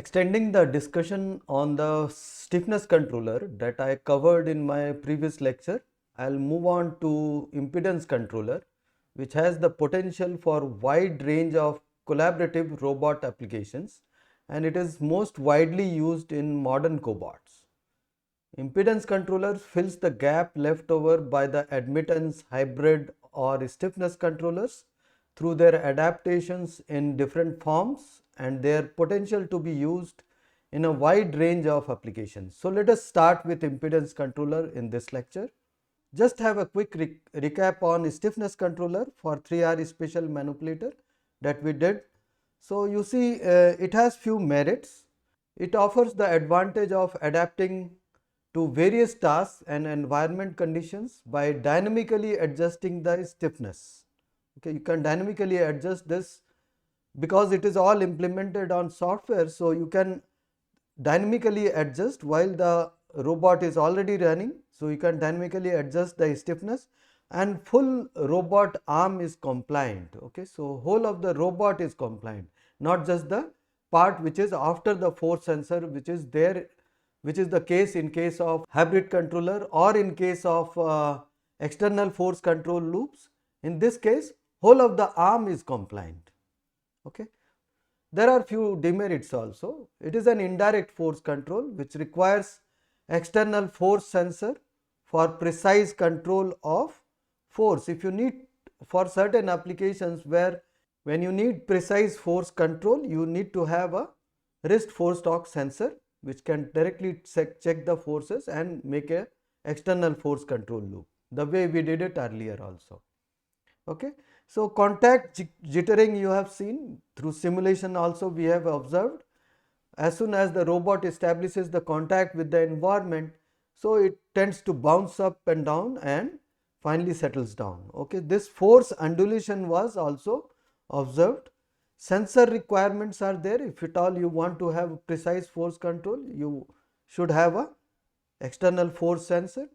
Extending the discussion on the stiffness controller that I covered in my previous lecture, I'll move on to impedance controller, which has the potential for wide range of collaborative robot applications, and it is most widely used in modern cobots. Impedance controller fills the gap left over by the admittance, hybrid or stiffness controllers through their adaptations in different forms and their potential to be used in a wide range of applications. So let us start with impedance controller in this lecture. Just have a quick recap on stiffness controller for 3R special manipulator that we did. So you see it has few merits. It offers the advantage of adapting to various tasks and environment conditions by dynamically adjusting the stiffness. Okay, you can dynamically adjust this because it is all implemented on software, so you can dynamically adjust while the robot is already running. So you can dynamically adjust the stiffness and full robot arm is compliant. Okay, so whole of the robot is compliant, not just the part which is after the force sensor, which is there, which is the case in case of hybrid controller or in case of external force control loops. In this case, whole of the arm is compliant. Okay. There are few demerits also. It is an indirect force control which requires external force sensor for precise control of force. If you need for certain applications where when you need precise force control, you need to have a wrist force torque sensor which can directly check the forces and make a external force control loop, the way we did it earlier also. Okay. So contact jittering you have seen through simulation also we have observed. As soon as the robot establishes the contact with the environment, so it tends to bounce up and down and finally settles down. Okay. This force undulation was also observed. Sensor requirements are there. If at all you want to have precise force control, you should have a external force sensor.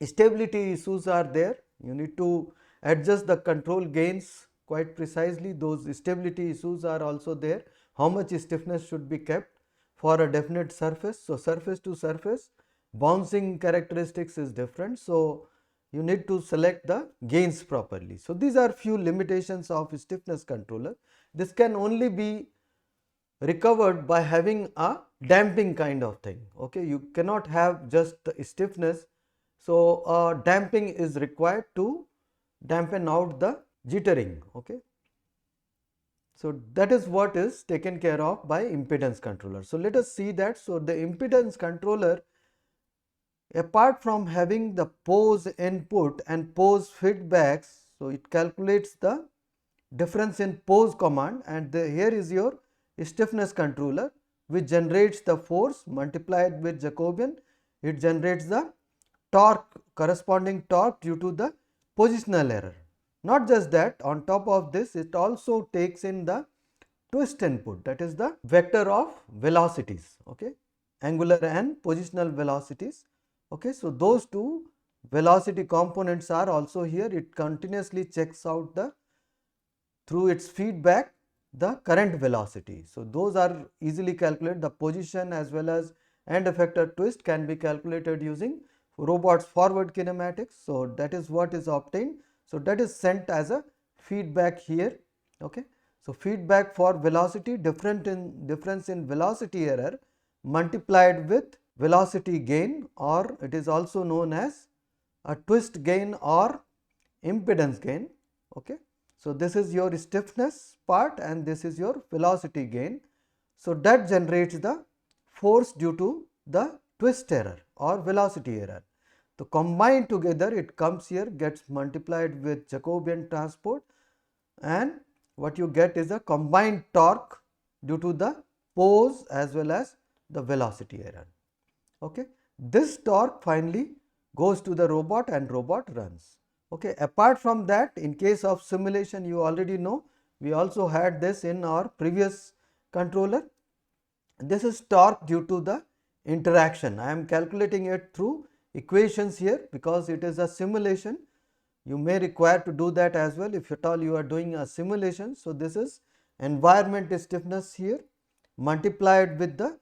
Stability issues are there. You need to adjust the control gains quite precisely. Those stability issues are also there. How much stiffness should be kept for a definite surface. So surface to surface bouncing characteristics is different. So you need to select the gains properly. So these are few limitations of stiffness controller. This can only be recovered by having a damping kind of thing. Okay, you cannot have just stiffness. So damping is required to dampen out the jittering. Okay, so that is what is taken care of by impedance controller. So let us see that. So the impedance controller, apart from having the pose input and pose feedbacks, so it calculates the difference in pose command, and here is your stiffness controller which generates the force multiplied with Jacobian. It generates the torque, corresponding torque due to the positional error. Not just that, on top of this it also takes in the twist input, that is the vector of velocities. Okay, angular and positional velocities. Okay, so those two velocity components are also here. It continuously checks out the through its feedback the current velocity. So those are easily calculated. The position as well as end effector twist can be calculated using robot's forward kinematics. So that is what is obtained. So that is sent as a feedback here. Okay. So feedback for velocity, difference in velocity error multiplied with velocity gain, or it is also known as a twist gain or impedance gain. Okay. So this is your stiffness part and this is your velocity gain. So that generates the force due to the twist error or velocity error. So combined together it comes here, gets multiplied with Jacobian transport, and what you get is a combined torque due to the pose as well as the velocity error. Okay. This torque finally goes to the robot and robot runs. Okay. Apart from that, in case of simulation, you already know we also had this in our previous controller. This is torque due to the interaction. I am calculating it through equations here because it is a simulation. You may require to do that as well if at all you are doing a simulation. So this is environment stiffness here, multiplied with the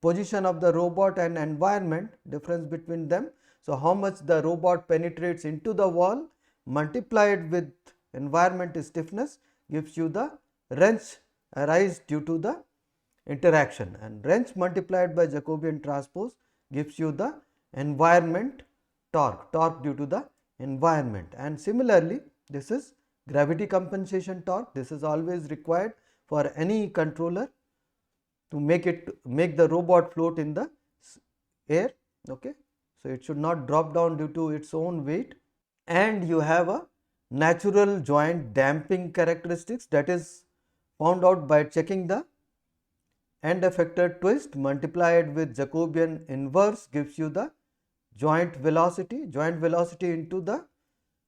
position of the robot and environment, difference between them. So, how much the robot penetrates into the wall multiplied with environment stiffness gives you the wrench arise due to the interaction, and wrench multiplied by Jacobian transpose gives you the environment torque due to the environment. And similarly, this is gravity compensation torque. This is always required for any controller to make the robot float in the air. Okay, so it should not drop down due to its own weight. And you have a natural joint damping characteristics, that is found out by checking the end effector twist multiplied with Jacobian inverse gives you the joint velocity into the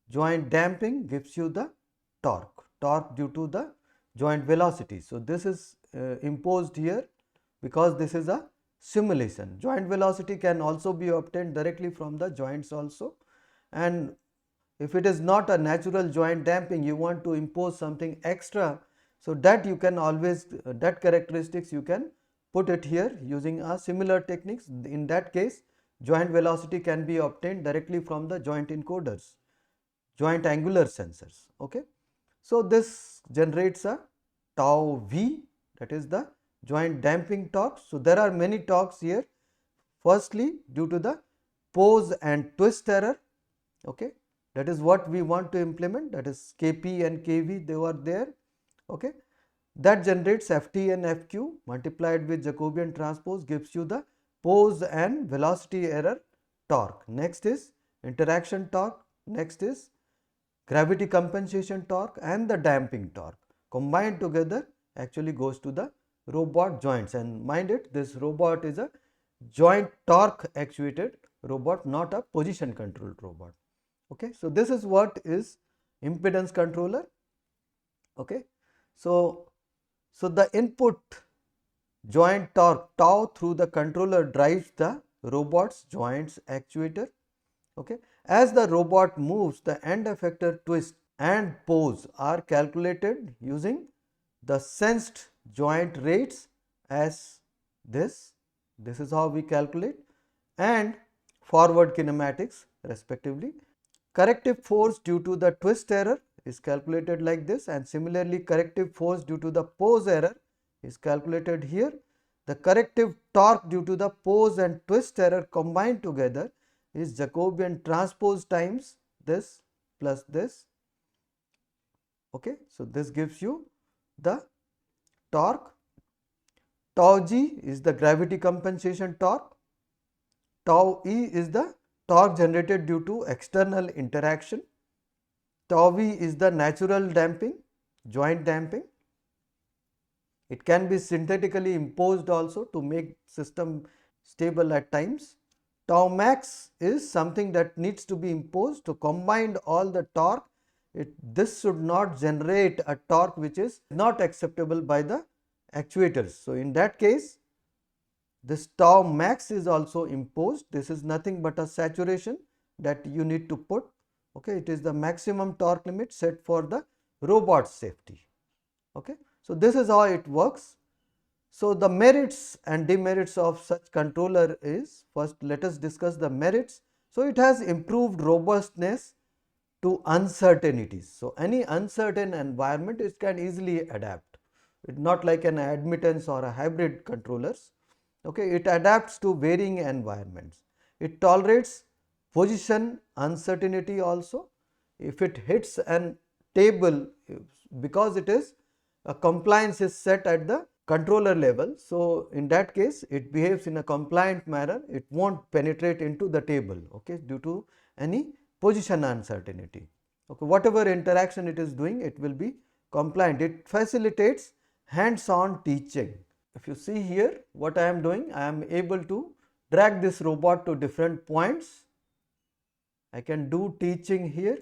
joint damping gives you the torque due to the joint velocity. So, this is imposed here because this is a simulation. Joint velocity can also be obtained directly from the joints also, and if it is not a natural joint damping, you want to impose something extra, so that you can always that characteristics you can put it here using a similar techniques. In that case, joint velocity can be obtained directly from the joint encoders, joint angular sensors. Okay. So, this generates a tau v, that is the joint damping torque. So, there are many torques here. Firstly, due to the pose and twist error, okay, that is what we want to implement, that is Kp and Kv, they were there. Okay, that generates Ft and Fq multiplied with Jacobian transpose gives you the pose and velocity error torque. Next is interaction torque, next is gravity compensation torque and the damping torque combined together actually goes to the robot joints. And mind it, this robot is a joint torque actuated robot, not a position controlled robot. Okay, so this is what is impedance controller. Okay, so the input joint torque tau through the controller drives the robot's joints actuator. Okay, as the robot moves, the end effector twist and pose are calculated using the sensed joint rates as this. This is how we calculate, and forward kinematics respectively. Corrective force due to the twist error is calculated like this, and similarly corrective force due to the pose error is calculated here. The corrective torque due to the pose and twist error combined together is Jacobian transpose times this plus this. Okay, so this gives you the torque. Tau g is the gravity compensation torque. Tau e is the torque generated due to external interaction. Tau v is the natural damping, joint damping. It can be synthetically imposed also to make system stable at times. Tau max is something that needs to be imposed to combine all the torque. This should not generate a torque which is not acceptable by the actuators. So, in that case, this tau max is also imposed. This is nothing but a saturation that you need to put. Okay, it is the maximum torque limit set for the robot safety. Okay, so this is how it works. So, the merits and demerits of such controller is, first let us discuss the merits. So, it has improved robustness to uncertainties. So, any uncertain environment it can easily adapt. It is not like an admittance or a hybrid controllers. Okay, it adapts to varying environments. It tolerates position uncertainty also. If it hits an table, because it is a compliance is set at the controller level. So, in that case it behaves in a compliant manner, it will not penetrate into the table, okay, due to any position uncertainty. Okay, whatever interaction it is doing, it will be compliant. It facilitates hands on teaching. If you see here what I am doing, I am able to drag this robot to different points. I can do teaching here.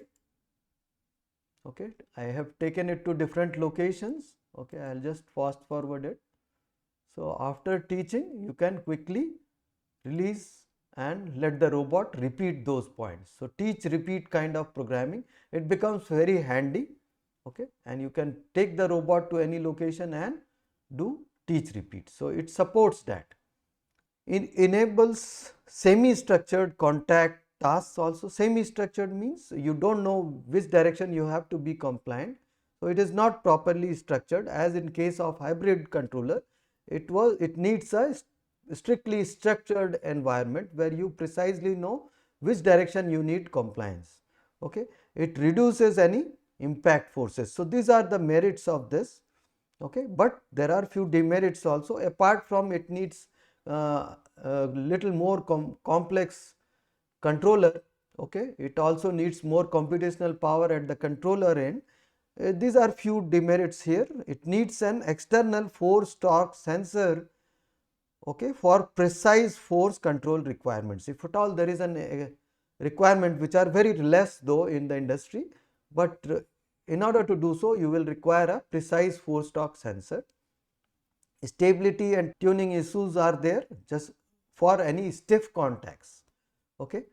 Okay, I have taken it to different locations. Okay, I will just fast forward it. So, after teaching you can quickly release and let the robot repeat those points. So, teach repeat kind of programming, it becomes very handy. Okay, and you can take the robot to any location and do teach repeat. So it supports that. It enables semi-structured contact tasks also. Semi-structured means you don't know which direction you have to be compliant. So it is not properly structured, as in case of hybrid controller, it needs a strictly structured environment where you precisely know which direction you need compliance. Okay, it reduces any impact forces. So these are the merits of this. Okay, but there are few demerits also. Apart from it needs a little more complex controller. Okay, it also needs more computational power at the controller end. These are few demerits here. It needs an external force torque sensor, okay, for precise force control requirements. If at all there is a requirement, which are very less though in the industry, but in order to do so you will require a precise force torque sensor. Stability and tuning issues are there just for any stiff contacts, okay,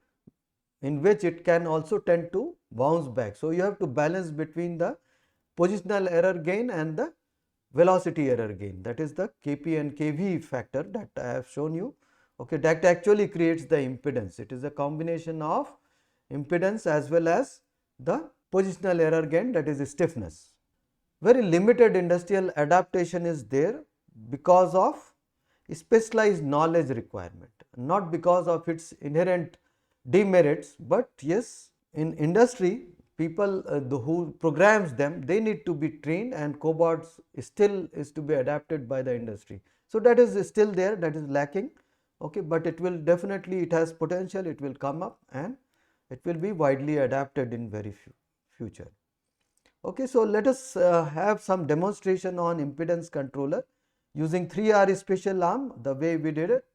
in which it can also tend to bounce back. So you have to balance between the positional error gain and the velocity error gain, that is the Kp and Kv factor that I have shown you. Okay, that actually creates the impedance. It is a combination of impedance as well as the positional error gain, that is stiffness. Very limited industrial adaptation is there because of specialized knowledge requirement, not because of its inherent demerits, but yes, in industry people who programs them, they need to be trained, and cobots still is to be adapted by the industry. So that is still there, that is lacking. Okay, but it will definitely, it has potential, it will come up and it will be widely adapted in very future. Okay, so let us have some demonstration on impedance controller using 3R special arm, the way we did it.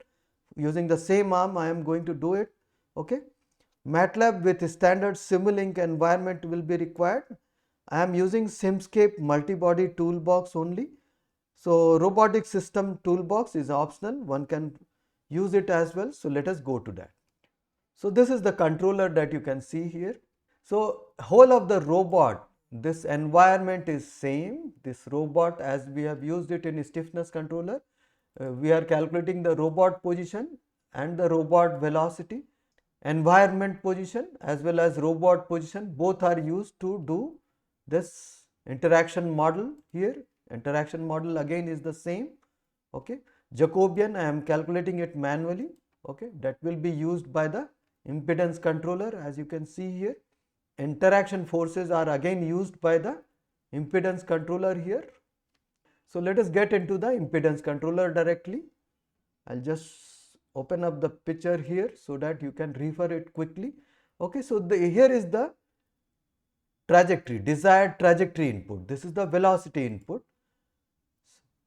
Using the same arm I am going to do it. Okay, MATLAB with standard Simulink environment will be required. I am using Simscape multi-body toolbox only. So robotic system toolbox is optional, one can use it as well. So let us go to that. So this is the controller that you can see here. So whole of the robot, this environment is same. This robot, as we have used it in stiffness controller, we are calculating the robot position and the robot velocity. Environment position as well as robot position, both are used to do this interaction model here. Interaction model again is the same. Okay, Jacobian I am calculating it manually. Okay, that will be used by the impedance controller, as you can see here. Interaction forces are again used by the impedance controller here. So let us get into the impedance controller directly. I'll just open up the picture here so that you can refer it quickly. Okay, so here is the trajectory, desired trajectory input. This is the velocity input.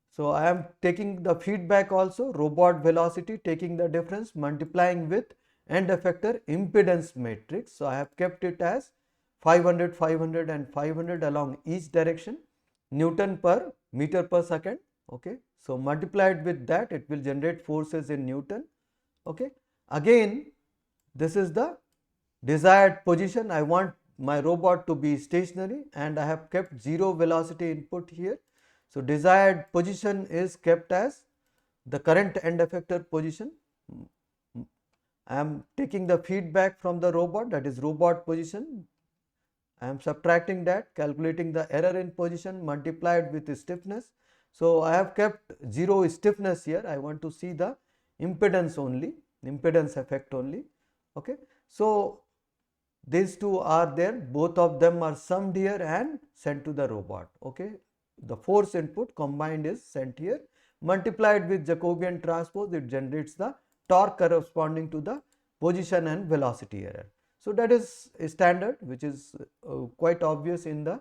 So I am taking the feedback also, robot velocity, taking the difference, multiplying with end effector impedance matrix. So I have kept it as 500, 500 and 500 along each direction, Newton per meter per second. Okay, so multiplied with that, it will generate forces in Newton. Okay, again this is the desired position. I want my robot to be stationary and I have kept zero velocity input here. So desired position is kept as the current end effector position. I am taking the feedback from the robot, that is robot position. I am subtracting that, calculating the error in position multiplied with stiffness. So I have kept zero stiffness here. I want to see the impedance only, impedance effect only. Okay, so these two are there, both of them are summed here and sent to the robot. Okay, the force input combined is sent here, multiplied with Jacobian transpose, it generates the torque corresponding to the position and velocity error. So that is a standard, which is quite obvious in the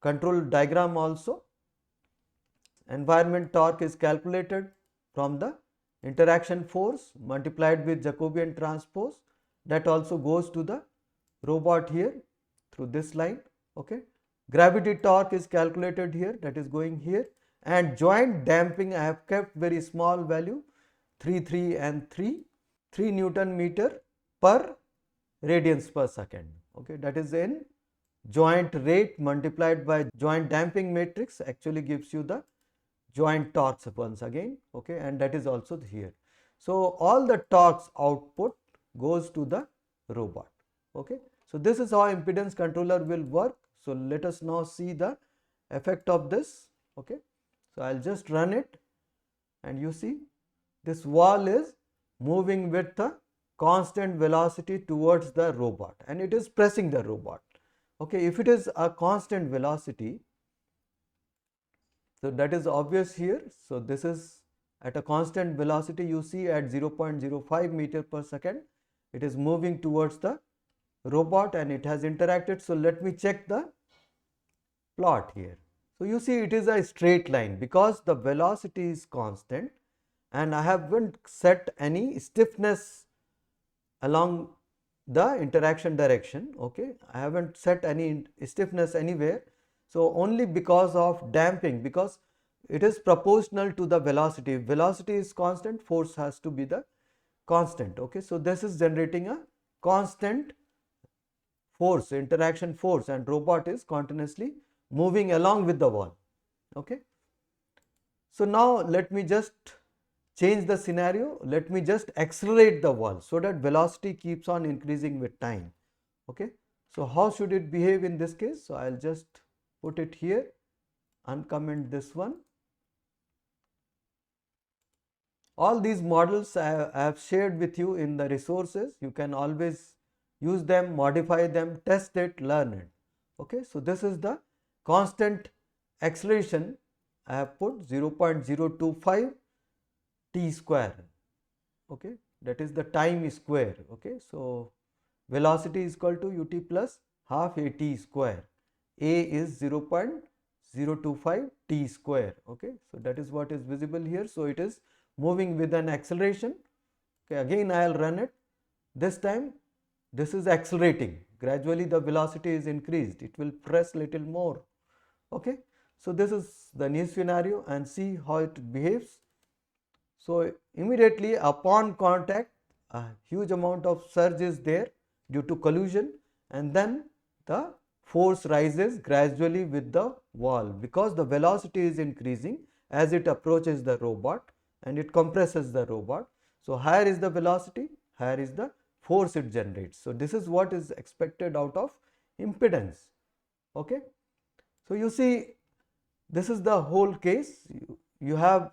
control diagram also. Environment torque is calculated from the interaction force multiplied with Jacobian transpose, that also goes to the robot here through this line. Okay, gravity torque is calculated here, that is going here, and joint damping I have kept very small value, 3 and 3 Newton meter per radians per second. Okay, that is in joint rate multiplied by joint damping matrix actually gives you the joint torques once again, okay, and that is also here. So all the torques output goes to the robot, okay. So this is how impedance controller will work. So let us now see the effect of this, okay. So I'll just run it, and you see this valve is moving with the constant velocity towards the robot, and it is pressing the robot, okay. If it is a constant velocity, so that is obvious here. So this is at a constant velocity, you see at 0.05 meter per second, it is moving towards the robot and it has interacted. So let me check the plot here. So you see it is a straight line because the velocity is constant and I haven't set any stiffness along the interaction direction, okay. I haven't set any stiffness anywhere. So only because of damping, because it is proportional to the velocity. If velocity is constant, force has to be the constant, okay. So this is generating a constant force, interaction force, and robot is continuously moving along with the wall, okay. So now let me just change the scenario. Let me just accelerate the wall so that velocity keeps on increasing with time, okay. So how should it behave in this case? So I'll just put it here, uncomment this one. All these models I have shared with you in the resources. You can always use them, modify them, test it, learn it, okay. So this is the constant acceleration. I have put 0.025 t square, okay, that is the time square, okay. So velocity is equal to ut plus half a t square. A is 0.025 t square, okay. So that is what is visible here. So it is moving with an acceleration, okay. Again I will run it. This time this is accelerating, gradually the velocity is increased, it will press little more, okay. So this is the new scenario and see how it behaves. So immediately upon contact, a huge amount of surge is there due to collision, and then the force rises gradually with the valve because the velocity is increasing as it approaches the robot and it compresses the robot. So higher is the velocity, higher is the force it generates. So this is what is expected out of impedance, okay. So you see this is the whole case. You have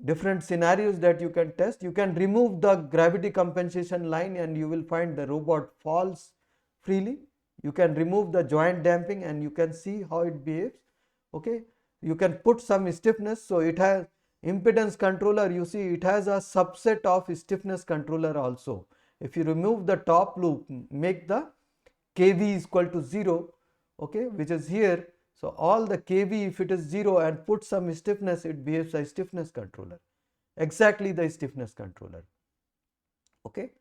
different scenarios that you can test. You can remove the gravity compensation line and you will find the robot falls freely. You can remove the joint damping and you can see how it behaves, okay. You can put some stiffness. So it has impedance controller, you see it has a subset of stiffness controller also. If you remove the top loop, make the kV is equal to 0, okay, which is here. So all the kV, if it is 0 and put some stiffness, it behaves as stiffness controller, exactly the stiffness controller, okay.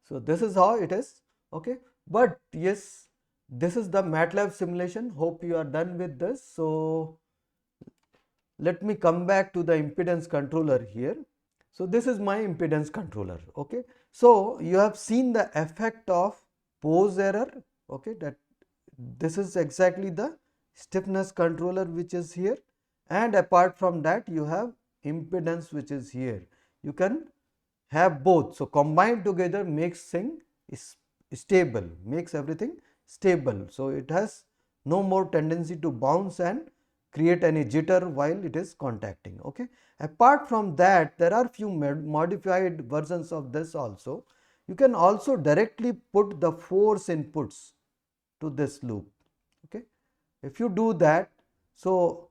So this is how it is, okay. But yes, this is the MATLAB simulation. Hope you are done with this. So let me come back to the impedance controller here. So this is my impedance controller, okay. So you have seen the effect of pose error, okay, that this is exactly the stiffness controller which is here, and apart from that you have impedance which is here. You can have both. So combined together makes thing stable, makes everything stable. So it has no more tendency to bounce and create any jitter while it is contacting, okay. Apart from that, there are few modified versions of this also. You can also directly put the force inputs to this loop, okay. If you do that, so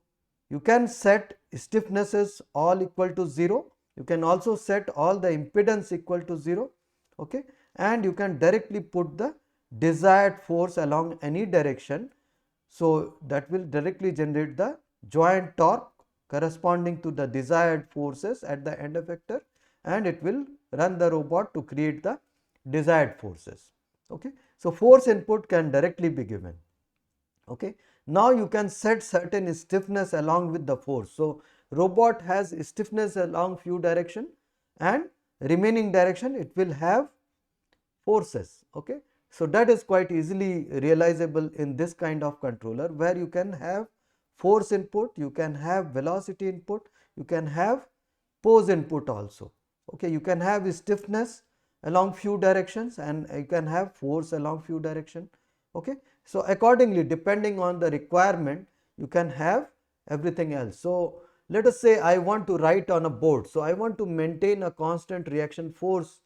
you can set stiffnesses all equal to 0. You can also set all the impedance equal to 0, okay, and you can directly put the desired force along any direction. So that will directly generate the joint torque corresponding to the desired forces at the end effector, and it will run the robot to create the desired forces, okay. So force input can directly be given, okay. Now you can set certain stiffness along with the force. So robot has stiffness along few direction and remaining direction it will have forces, okay. So that is quite easily realizable in this kind of controller where you can have force input, you can have velocity input, you can have pose input also. Okay, you can have stiffness along few directions and you can have force along few direction. Okay, so accordingly, depending on the requirement, you can have everything else. So let us say I want to write on a board, so I want to maintain a constant reaction force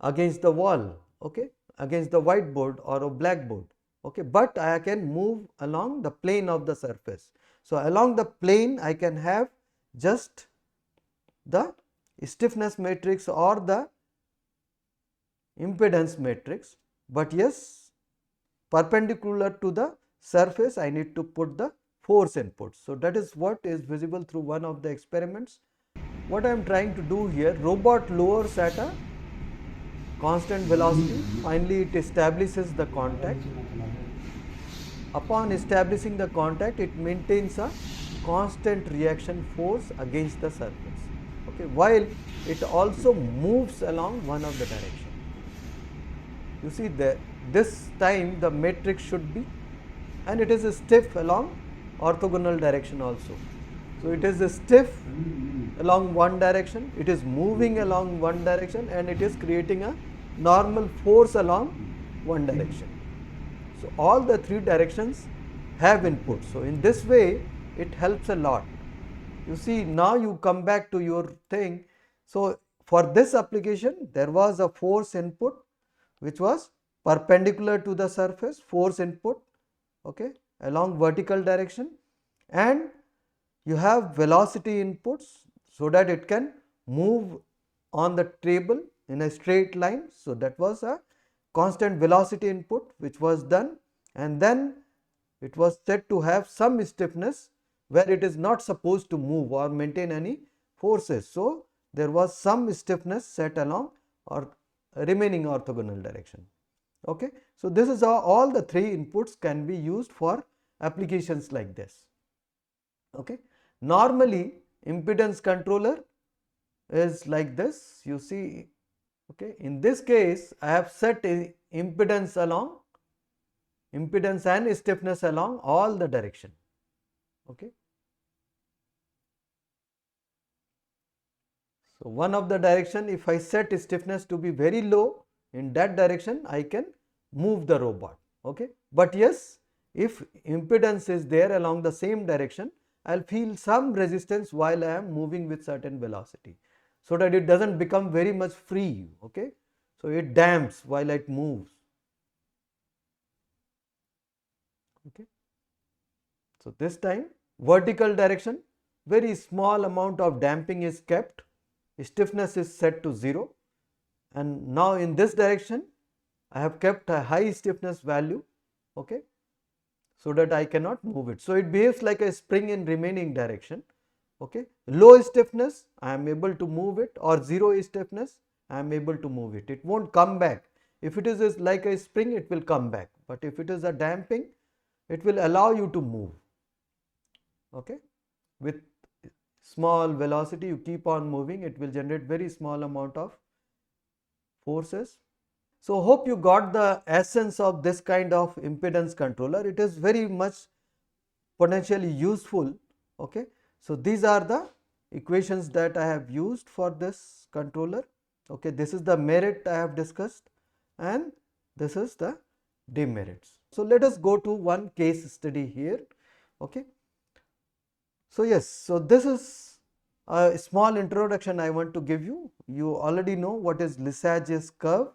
against the wall, okay, against the whiteboard or a blackboard, okay, but I can move along the plane of the surface. So along the plane I can have just the stiffness matrix or the impedance matrix, but yes, perpendicular to the surface I need to put the force input. So that is what is visible through one of the experiments. What I am trying to do here, robot lowers at a constant velocity, finally it establishes the contact. Upon establishing the contact, it maintains a constant reaction force against the surface, okay, while it also moves along one of the direction. You see that this time the matrix should be, and it is stiff along orthogonal direction also. So it is stiff along one direction, it is moving along one direction, and it is creating a normal force along one direction. So all the three directions have input. So in this way it helps a lot. You see, now you come back to your thing. So for this application there was a force input which was perpendicular to the surface, force input, okay, along vertical direction, and you have velocity inputs so that it can move on the table in a straight line. So that was a constant velocity input which was done, and then it was said to have some stiffness where it is not supposed to move or maintain any forces. So there was some stiffness set along or remaining orthogonal direction. Okay, so this is how all the three inputs can be used for applications like this. Okay, normally impedance controller is like this, you see. Okay, in this case I have set a impedance and stiffness along all the direction. Okay, so one of the direction, if I set stiffness to be very low, in that direction I can move the robot. Okay, but yes, if impedance is there along the same direction, I will feel some resistance while I am moving with certain velocity, so that it does not become very much free. Okay, so it damps while it moves. Okay, so this time vertical direction, very small amount of damping is kept, stiffness is set to 0, and now in this direction I have kept a high stiffness value, okay, so that I cannot move it. So it behaves like a spring in remaining direction. Okay, low stiffness I am able to move it, or 0 stiffness I am able to move it. It won't come back. If it is like a spring, it will come back, but if it is a damping, it will allow you to move. Okay, with small velocity you keep on moving, it will generate very small amount of forces. So hope you got the essence of this kind of impedance controller. It is very much potentially useful. Okay, so these are the equations that I have used for this controller. Okay, this is the merit I have discussed, and this is the demerits. So let us go to one case study here. Okay, so yes, so this is a small introduction I want to give you. You already know what is Lissaj's curve.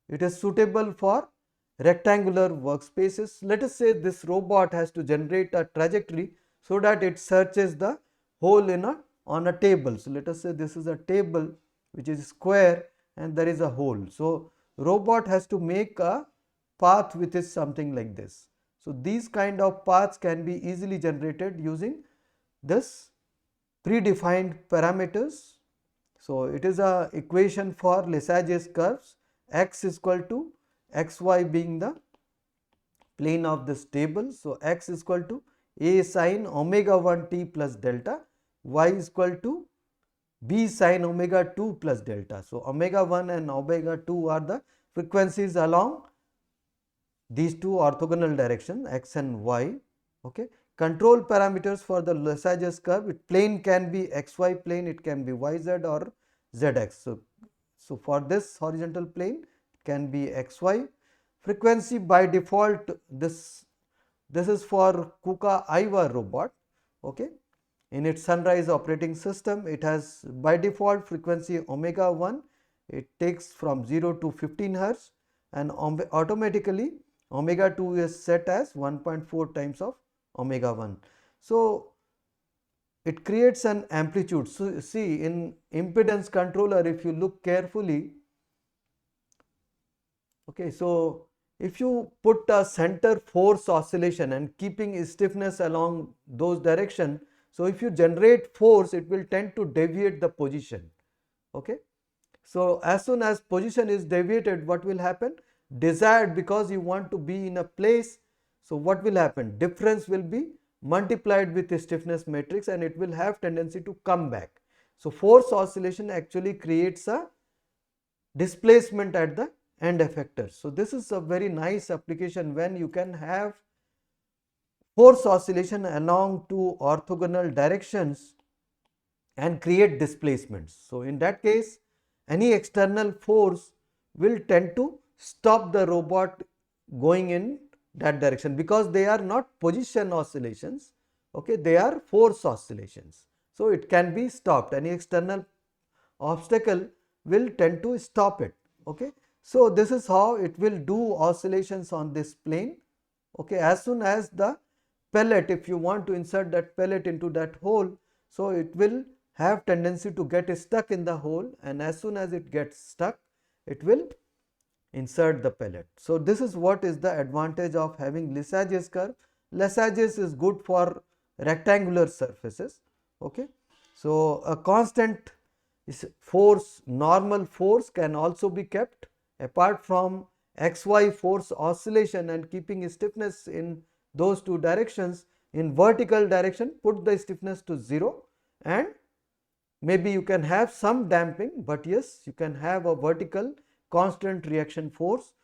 It is suitable for rectangular workspaces. Let us say this robot has to generate a trajectory so that it searches the hole on a table. So let us say this is a table which is square and there is a hole. So robot has to make a path which is something like this. So these kind of paths can be easily generated using this predefined parameters. So it is a equation for Lissaj's curves. X is equal to xy being the plane of this table. So x is equal to a sine omega 1 t plus delta, y is equal to b sine omega 2 plus delta. So omega 1 and omega 2 are the frequencies along these two orthogonal directions, x and y. Okay, control parameters for the Lessage's curve. Plane can be xy plane, it can be yz or zx. So for this horizontal plane it can be xy. Frequency by default, this is for KUKA AIVA robot. Okay, in its Sunrise operating system, it has by default frequency omega 1. It takes from 0 to 15 hertz, and automatically omega 2 is set as 1.4 times of omega 1. So it creates an amplitude. So see, in impedance controller, if you look carefully, okay, so if you put a center force oscillation and keeping stiffness along those direction, so if you generate force, it will tend to deviate the position. Okay, so as soon as position is deviated, what will happen? Desired, because you want to be in a place, so what will happen? Difference will be multiplied with the stiffness matrix and it will have tendency to come back. So force oscillation actually creates a displacement at the end effector. So this is a very nice application when you can have force oscillation along two orthogonal directions and create displacements. So in that case, any external force will tend to stop the robot going in that direction, because they are not position oscillations, okay, they are force oscillations. So it can be stopped. Any external obstacle will tend to stop it. Okay, so this is how it will do oscillations on this plane. Okay, as soon as the pellet, if you want to insert that pellet into that hole, so it will have tendency to get stuck in the hole, and as soon as it gets stuck, it will insert the pellet. So this is what is the advantage of having Lessage's curve. Lessage's is good for rectangular surfaces. Okay, so a constant force, normal force, can also be kept apart from xy force oscillation and keeping stiffness in those two directions. In vertical direction, put the stiffness to 0, and maybe you can have some damping, but yes, you can have a vertical constant reaction force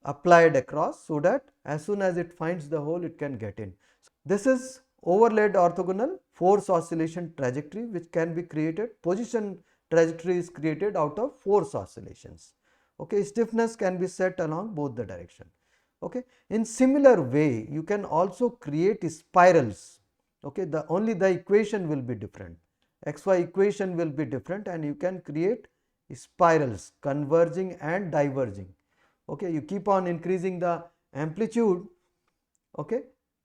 applied across, so that as soon as it finds the hole, it can get in. This is overlaid orthogonal force oscillation trajectory, which can be created. Position trajectory is created out of force oscillations. Okay, stiffness can be set along both the direction. Okay, in similar way, you can also create spirals. Okay, only the equation will be different. XY equation will be different, and you can create spirals converging and diverging. Okay, you keep on increasing the amplitude. Okay,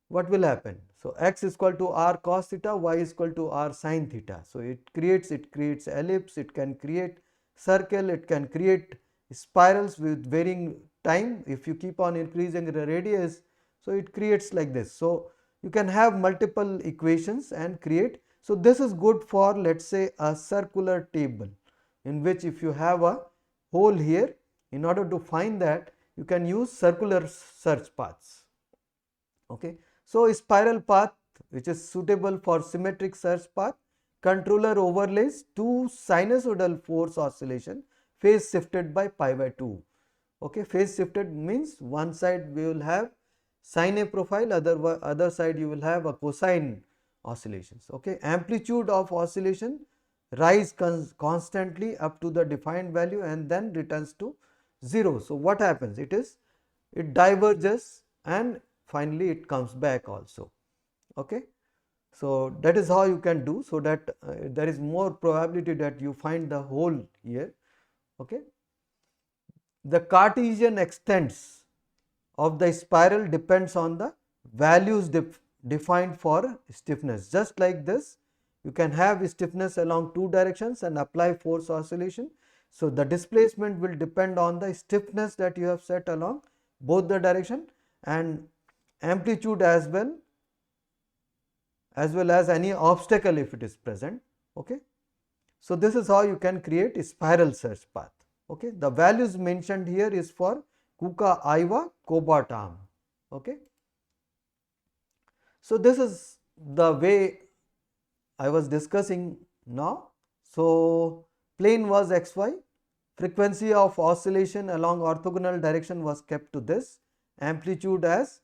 what will happen? So x is equal to r cos theta, y is equal to r sin theta. So it creates ellipse, it can create circle, it can create spirals with varying time. If you keep on increasing the radius, so it creates like this. So you can have multiple equations and create. So this is good for, let's say, a circular table, in which if you have a hole here, in order to find that, you can use circular search paths. Okay, so spiral path, which is suitable for symmetric search path. Controller overlays two sinusoidal force oscillation, phase shifted by pi by 2. Okay, phase shifted means one side we will have sine profile, other side you will have a cosine oscillations. Okay, amplitude of oscillation rise constantly up to the defined value and then returns to 0. So what happens? It diverges and finally it comes back also. Okay, so that is how you can do, so that there is more probability that you find the hole here. Okay, the Cartesian extents of the spiral depends on the values defined for stiffness. Just like this, you can have stiffness along two directions and apply force oscillation. So the displacement will depend on the stiffness that you have set along both the direction, and amplitude as well as any obstacle if it is present. Okay, so this is how you can create a spiral search path. Okay, the values mentioned here is for KUKA AIVA cobot arm. Okay, so this is the way I was discussing now. So plane was xy, frequency of oscillation along orthogonal direction was kept to this, amplitude as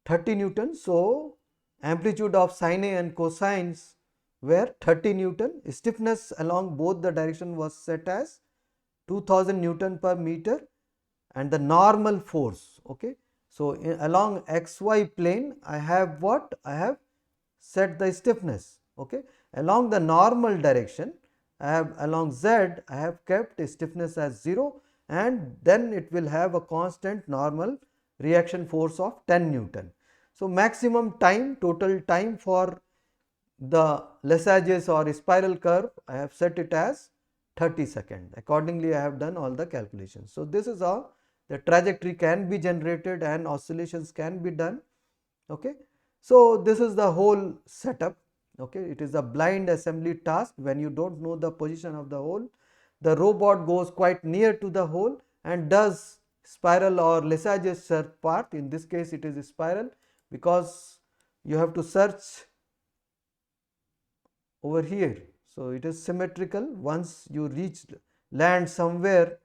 30 Newton. So amplitude of sine and cosines were 30 Newton. Stiffness along both the direction was set as 2000 Newton per meter, and the normal force. Okay. So, along xy plane I have what? I have set the stiffness. Okay. Along the normal direction I have, along z I have kept stiffness as 0, and then it will have a constant normal reaction force of 10 Newton. So, maximum time, total time for the Lessage's or spiral curve, I have set it as 30 seconds. Accordingly, I have done all the calculations. So, this is how the trajectory can be generated and oscillations can be done. Okay. So, this is the whole setup. Okay. It is a blind assembly task. When you do not know the position of the hole, the robot goes quite near to the hole and does spiral or Lessage's search part. In this case, it is a spiral, because you have to search over here. So, it is symmetrical. Once you reach land somewhere,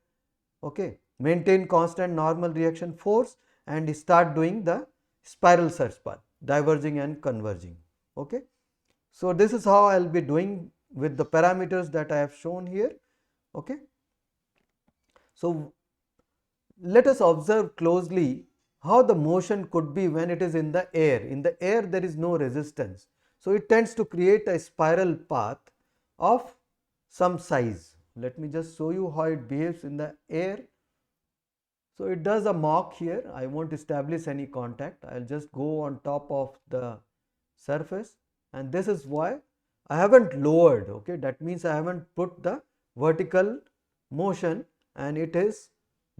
okay, maintain constant normal reaction force and start doing the spiral search path, diverging and converging. Okay. So, this is how I will be doing with the parameters that I have shown here. Okay. So, let us observe closely how the motion could be when it is in the air. In the air there is no resistance. So, it tends to create a spiral path of some size. Let me just show you how it behaves in the air. So, it does a Mach here. I won't establish any contact. I will just go on top of the surface, and this is why I haven't lowered. Okay, that means I haven't put the vertical motion, and it is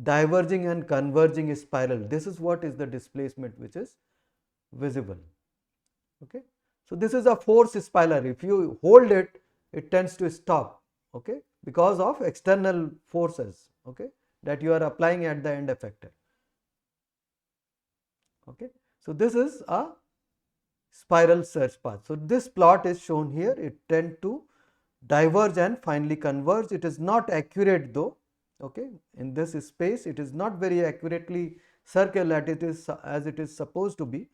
diverging and converging spiral. This is what is the displacement which is visible. Okay. So, this is a force spiral. If you hold it, it tends to stop, okay, because of external forces, okay, that you are applying at the end effector. Okay. So, this is a spiral search path. So, this plot is shown here. It tends to diverge and finally converge. It is not accurate though. Okay. In this space, it is not very accurately circular as it is supposed to be,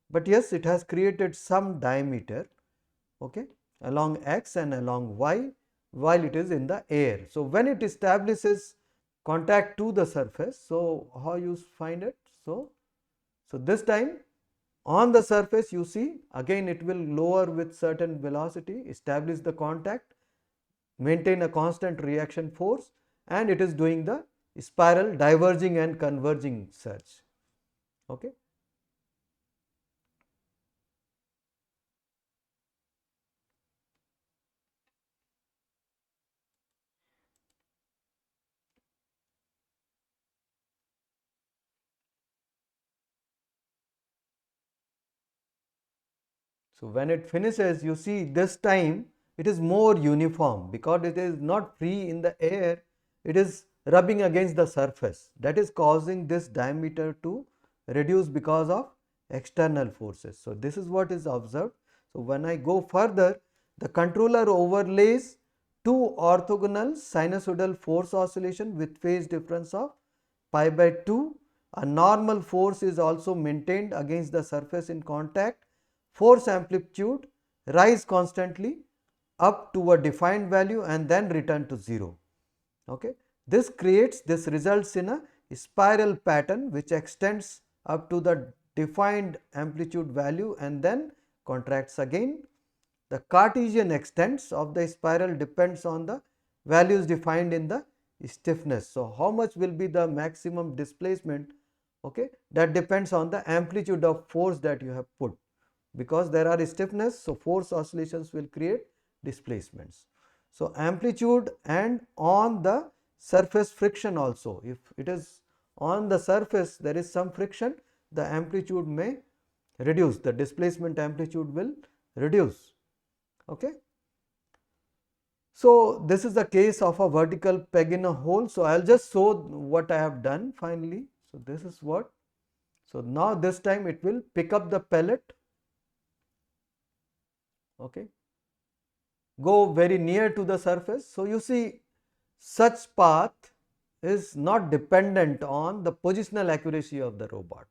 but yes, it has created some diameter, okay, along x and along y while it is in the air. So, when it establishes contact to the surface, so how you find it? So this time on the surface you see again it will lower with certain velocity, establish the contact, maintain a constant reaction force, and it is doing the spiral diverging and converging search. Okay. So, when it finishes, you see this time it is more uniform because it is not free in the air, it is rubbing against the surface, that is causing this diameter to reduce because of external forces. So, this is what is observed. So, when I go further, the controller overlays two orthogonal sinusoidal force oscillation with phase difference of pi by 2. A normal force is also maintained against the surface in contact. Force amplitude rise constantly up to a defined value and then return to 0. Okay. This results in a spiral pattern which extends up to the defined amplitude value and then contracts again. The Cartesian extents of the spiral depends on the values defined in the stiffness. So, how much will be the maximum displacement? Okay, that depends on the amplitude of force that you have put, because there are stiffness. So, force oscillations will create displacements. So, amplitude and on the surface friction also, if it is on the surface there is some friction, the amplitude may reduce, the displacement amplitude will reduce. Okay. So, this is the case of a vertical peg in a hole. So, I will just show what I have done finally. So, this is what. So, now this time it will pick up the pellet, okay, go very near to the surface. So, you see such path is not dependent on the positional accuracy of the robot.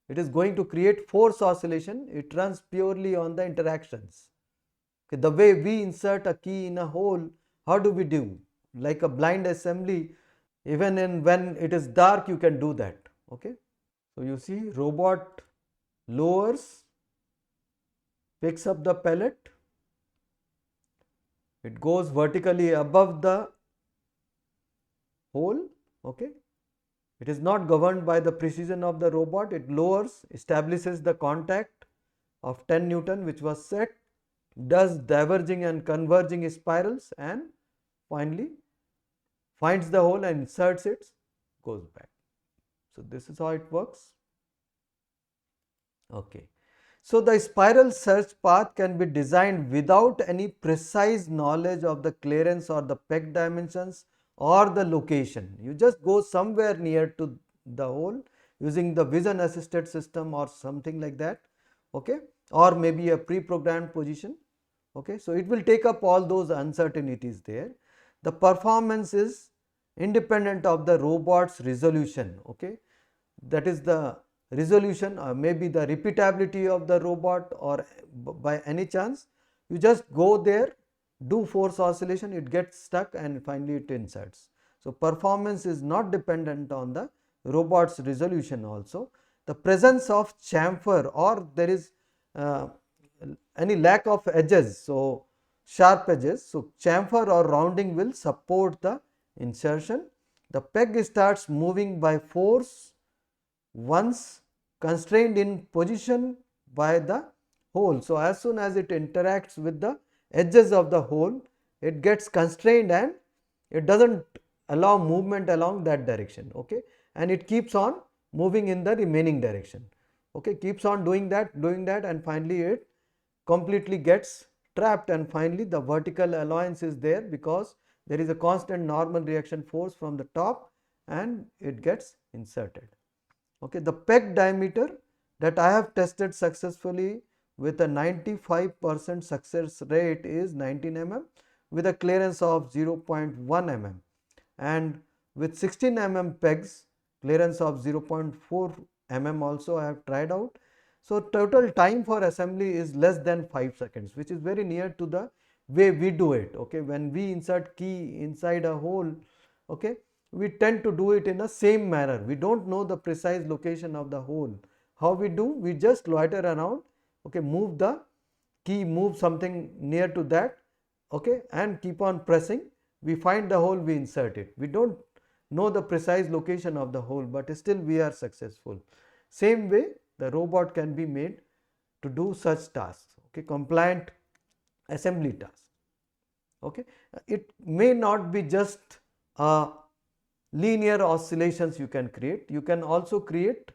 it is going to create force oscillation. It runs purely on the interactions. Okay, the way we insert a key in a hole, how do we do? Like a blind assembly, even when it is dark, you can do that. Okay, so you see, robot lowers, picks up the pellet, it goes vertically above the hole. Okay, it is not governed by the precision of the robot. It lowers, establishes the contact of 10 Newton which was set, does diverging and converging spirals, and finally finds the hole and inserts it, goes back. So this is how it works. Okay. So the spiral search path can be designed without any precise knowledge of the clearance or the peg dimensions or the location. You just go somewhere near to the hole using the vision assisted system or something like that. Okay, or maybe a pre-programmed position. Okay, so it will take up all those uncertainties there. The performance is independent of the robot's resolution. Okay, that is the resolution or maybe the repeatability of the robot, or by any chance you just go there, do force oscillation, it gets stuck and finally it inserts. So performance is not dependent on the robot's resolution. Also the presence of chamfer, or there is any lack of edges, so sharp edges, so chamfer or rounding will support the insertion. The peg starts moving by force once constrained in position by the hole. So as soon as it interacts with the edges of the hole, it gets constrained and it does not allow movement along that direction. Okay, and it keeps on moving in the remaining direction. Okay, keeps on doing that and finally it completely gets trapped, and finally the vertical allowance is there because there is a constant normal reaction force from the top and it gets inserted. Okay, the peg diameter that I have tested successfully with a 95% success rate is 19 mm with a clearance of 0.1 mm, and with 16 mm pegs clearance of 0.4 mm also I have tried out. So total time for assembly is less than 5 seconds, which is very near to the way we do it. Okay, when we insert key inside a hole, okay, we tend to do it in the same manner. We do not know the precise location of the hole. How we do? We just loiter around, okay, move the key, move something near to that, okay, and keep on pressing. We find the hole, we insert it. We do not know the precise location of the hole, but still we are successful. Same way the robot can be made to do such tasks, okay, compliant assembly tasks. Okay, it may not be just linear oscillations you can create, you can also create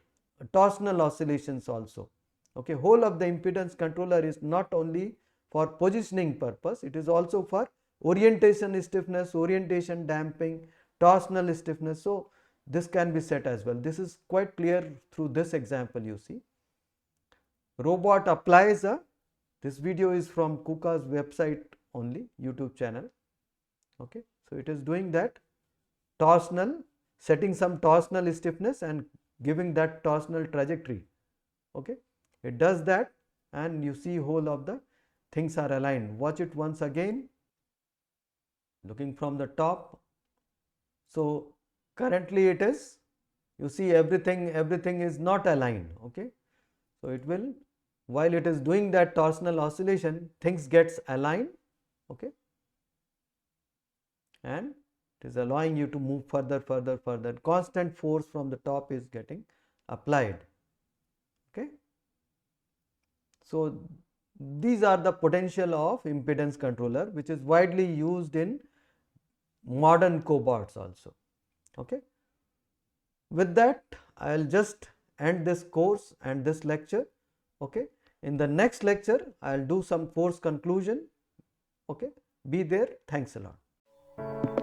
torsional oscillations also. Okay, whole of the impedance controller is not only for positioning purpose, it is also for orientation stiffness, orientation damping, torsional stiffness. So this can be set as well. This is quite clear through this example. You see, robot applies a, this video is from KUKA's website only, YouTube channel. Okay, so it is doing that torsional, setting some torsional stiffness and giving that torsional trajectory. Okay, it does that and you see whole of the things are aligned. Watch it once again, looking from the top. So currently it is, you see everything is not aligned. Okay, so it will, while it is doing that torsional oscillation, things gets aligned. Okay, and it is allowing you to move further. Constant force from the top is getting applied. Okay, so these are the potential of impedance controller, which is widely used in modern cobots also. Okay, with that I will just end this course and this lecture. Okay, in the next lecture I will do some course conclusion. Okay, be there. Thanks a lot.